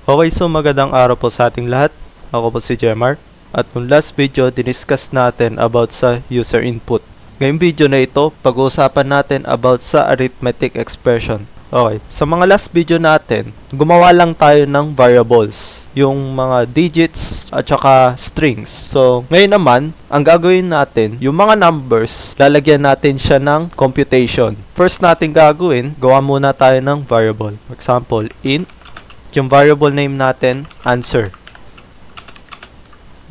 Okay, so magandang araw po sa ating lahat. Ako po si Jemar. At nung last video, diniscuss natin about sa user input. Ngayong video na ito, pag-uusapan natin about sa arithmetic expression. Okay, sa mga last video natin, gumawa lang tayo ng variables, yung mga digits at saka strings. So, ngayon naman, ang gagawin natin, yung mga numbers, lalagyan natin siya ng computation. First natin gagawin, gawa muna tayo ng variable. For example, int, yung variable name natin, answer.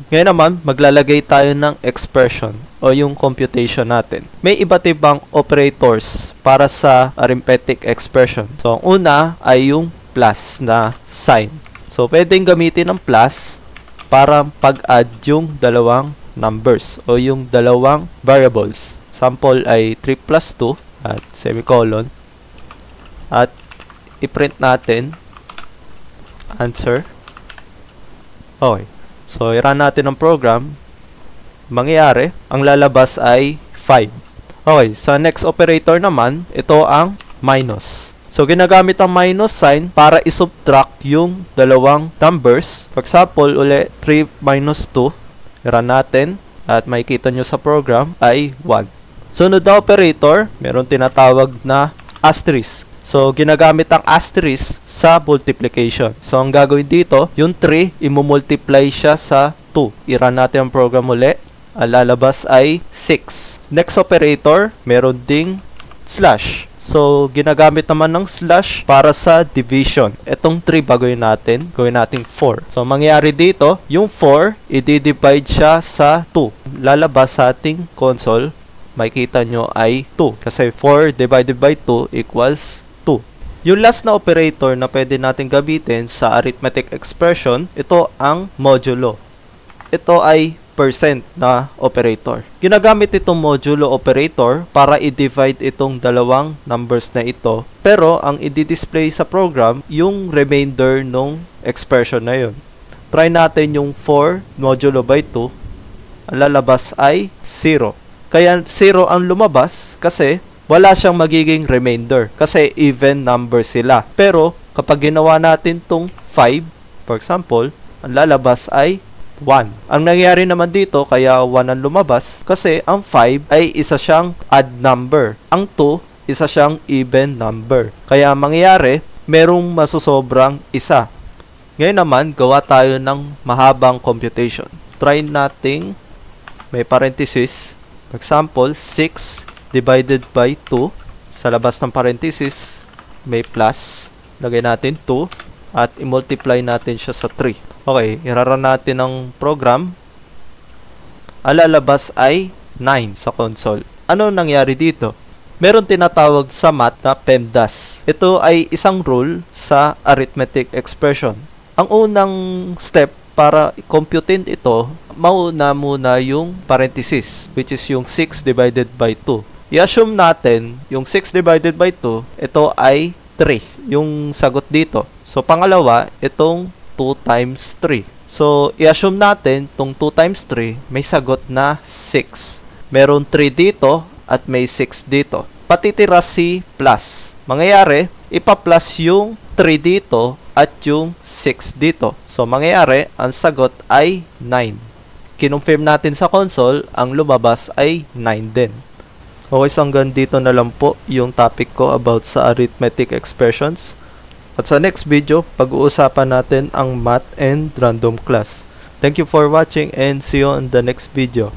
Ngayon naman, maglalagay tayo ng expression o yung computation natin. May iba't ibang operators para sa arithmetic expression. So, ang una ay yung plus na sign. So, pwedeng gamitin ng plus para pag-add yung dalawang numbers o yung dalawang variables. Sample ay 3 plus 2 at semicolon. At i-print natin answer. Okay. So, i-run natin ang program. Mangyayari, ang lalabas ay 5. Okay, sa next operator naman, ito ang minus. So, ginagamit ang minus sign para i-subtract yung dalawang numbers. For example, uli, 3 minus 2. I-run natin. At makikita nyo sa program ay 1. Sunod na operator, meron tinatawag na asterisk. So, ginagamit ang asterisk sa multiplication. So, ang gagawin dito, yung 3, imumultiply siya sa 2. I-run natin ang program uli. Ang lalabas ay 6. Next operator, meron ding slash. So, ginagamit naman ng slash para sa division. Itong 3 baguhin natin. Gawin natin 4. So, mangyayari dito, yung 4, i-divide siya sa 2. Lalabas sa ating console, makikita nyo ay 2. Kasi 4 divided by 2 equals 2. Yung last na operator na pwede natin gamitin sa arithmetic expression, ito ang modulo. Ito ay percent na operator. Ginagamit itong modulo operator para i-divide itong dalawang numbers na ito. Pero ang i-display sa program, yung remainder nung expression na yun. Try natin yung 4 modulo by 2. Ang lalabas ay 0. Kaya 0 ang lumabas kasi wala siyang magiging remainder kasi even number sila. Pero kapag ginawa natin tong 5, for example, ang lalabas ay 1. Ang nangyari naman dito kaya 1 ang lumabas kasi ang 5 ay isa siyang odd number. Ang 2, isa siyang even number. Kaya mangyayari, merong masusobrang isa. Ngayon naman, gawa tayo ng mahabang computation. Try nating may parenthesis. For example, 6 divided by 2. Sa labas ng parenthesis, may plus. Lagay natin 2 at i-multiply natin siya sa 3. Okay, irarun natin ang program. Ang lalabas ay 9 sa console. Ano nangyari dito? Meron tinatawag sa math na PEMDAS. Ito ay isang rule sa arithmetic expression. Ang unang step para i-computein ito, mauna muna yung parenthesis, which is yung 6 divided by 2. I-assume natin, yung 6 divided by 2, ito ay 3, yung sagot dito. So, pangalawa, itong 2 times 3. So, i-assume natin, itong 2 times 3, may sagot na 6. Meron 3 dito, at may 6 dito. Patitira si plus. Mangyayari, ipa-plus yung 3 dito, at yung 6 dito. So, mangyayari, ang sagot ay 9. Kinonfirm natin sa console, ang lumabas ay 9 din. Okay, so hanggang dito na lang po yung topic ko about sa arithmetic expressions. At sa next video, pag-uusapan natin ang math and random class. Thank you for watching and see you on the next video.